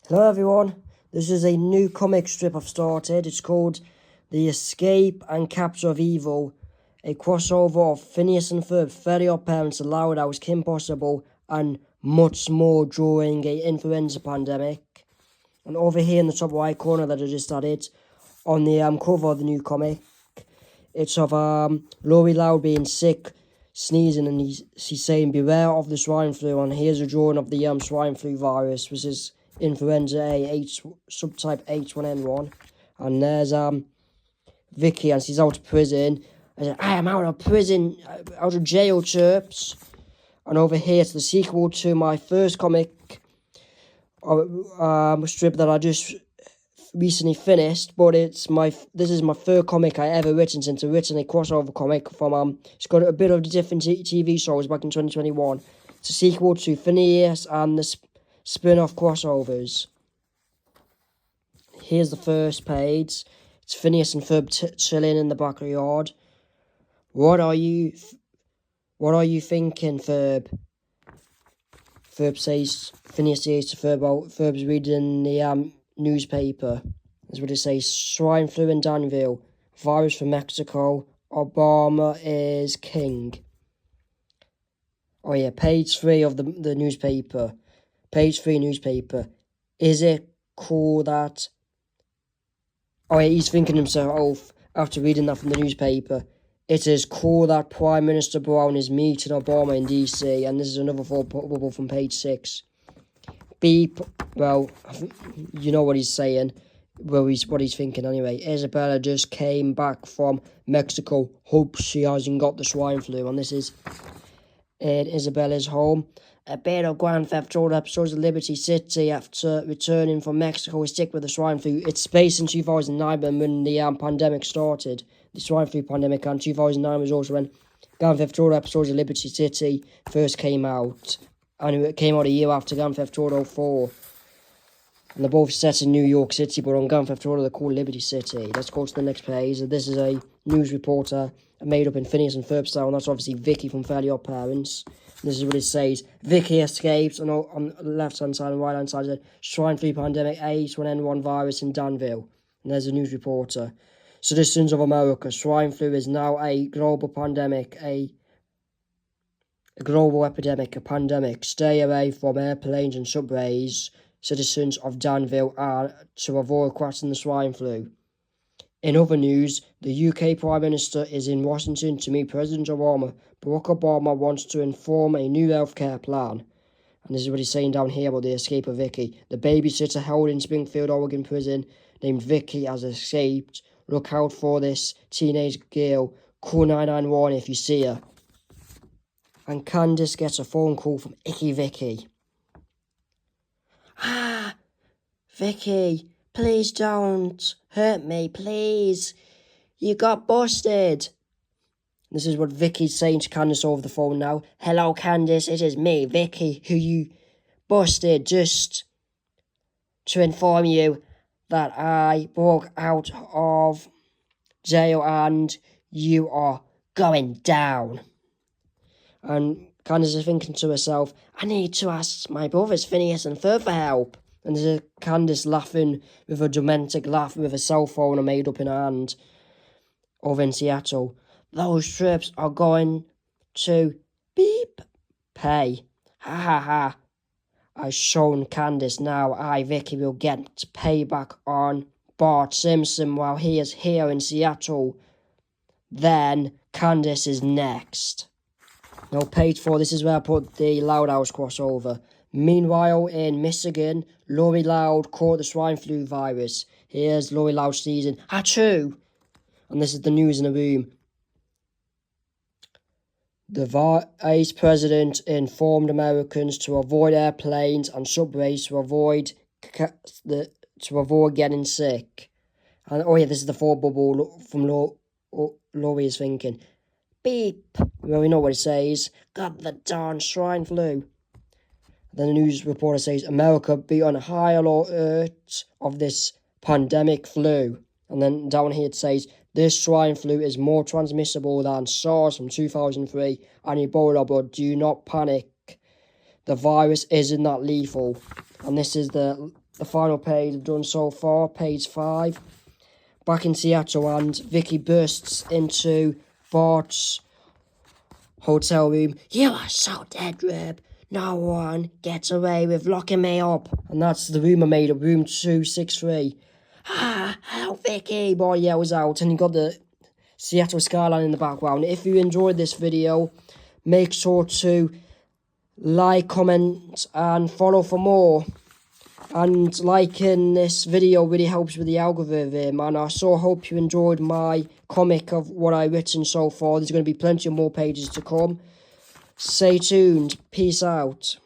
Hello everyone, this is a new comic strip I've started. It's called The Escape and Capture of Evil, a crossover of Phineas and Ferb, Fairly Odd Parents, The Loud House, Kim Possible, and much more during a influenza pandemic. And over here in the top right corner that I just added, on the cover of the new comic, it's of Laurie Loud being sick, sneezing, and she's saying, "Beware of the swine flu." And here's a drawing of the swine flu virus, which is influenza A, subtype H1N1. And there's Vicky, and she's out of prison. I said, "I am out of prison, out of jail, chirps." And over here, it's the sequel to my first comic strip that I just recently finished, but this is my third comic I ever written since I've written a crossover comic from it's got a bit of different TV shows back in 2021. It's a sequel to Phineas and the spin-off crossovers. Here's the first page. It's Phineas and Ferb chilling in the backyard. What are you thinking, Ferb? Phineas says to Ferb, Ferb's reading the newspaper. That's what it says. Swine flu in Danville. Virus from Mexico. Obama is king. Oh yeah, page 3 of the newspaper. Page 3 newspaper. Is it cool that... Oh yeah, he's thinking himself after reading that from the newspaper. It is cool that Prime Minister Brown is meeting Obama in DC. And this is another thought bubble from page 6. Beep. Well, you know what he's saying. Well, what he's thinking anyway. Isabella just came back from Mexico. Hope she hasn't got the swine flu. And this is in Isabella's home. A bit of Grand Theft Auto episodes of Liberty City after returning from Mexico is sick with the swine flu. It's based in 2009 when the pandemic started. The swine flu pandemic, and 2009 was also when Grand Theft Auto episodes of Liberty City first came out. And it came out a year after Grand Theft Auto 4. And they're both set in New York City, but on Grand Theft Auto they're called Liberty City. Let's go to the next page. This is a news reporter made up in Phineas and Ferb style, and that's obviously Vicky from Fairly Odd Parents. This is what it says. Vicky escapes, and on the left-hand side and right-hand side, it says, swine flu pandemic, H1N1 virus in Danville. And there's a news reporter. Citizens of America, swine flu is now a global pandemic, a global epidemic, a pandemic. Stay away from airplanes and subways. Citizens of Danville are to avoid catching the swine flu. In other news, the UK Prime Minister is in Washington to meet President Obama. Barack Obama wants to inform a new healthcare plan. And this is what he's saying down here about the escape of Vicky. The babysitter held in Springfield, Oregon prison named Vicky has escaped. Look out for this teenage girl. Call 911 if you see her. And Candace gets a phone call from Icky Vicky. Ah, Vicky, please don't hurt me, please. You got busted. This is what Vicky's saying to Candace over the phone now. Hello, Candace, it is me, Vicky, who you busted. Just to inform you that I broke out of jail and you are going down. And Candace is thinking to herself, I need to ask my brothers Phineas and Ferb for help. And there's a Candace laughing with a demented laugh with a cell phone made up in her hand over in Seattle. Those trips are going to beep pay. Ha ha ha. I've shown Candace now I, Vicky, will get payback on Bart Simpson while he is here in Seattle. Then Candace is next. Now, page 4, this is where I put the Loud House crossover. Meanwhile, in Michigan, Laurie Loud caught the swine flu virus. Here's Laurie Loud sneezing. Achoo! And this is the news in the room. The vice president informed Americans to avoid airplanes and subways to avoid getting sick. And oh yeah, this is the thought bubble from Laurie is thinking. Beep. Well, we know what it says. Got the darn swine flu. Then the news reporter says, America be on high alert of this pandemic flu. And then down here it says, this swine flu is more transmissible than SARS from 2003 and Ebola, but do not panic. The virus isn't that lethal. And this is the the final page I've done so far, page 5. Back in Seattle, and Vicky bursts into Bart's hotel room. "You are so dead, Reb. No one gets away with locking me up." And that's the room I made up, room 263. Hello, Vicky, boy yells out, and you got the Seattle skyline in the background. If you enjoyed this video, make sure to like, comment, and follow for more. And liking this video really helps with the algorithm, and I so hope you enjoyed my comic of what I've written so far. There's going to be plenty of more pages to come. Stay tuned. Peace out.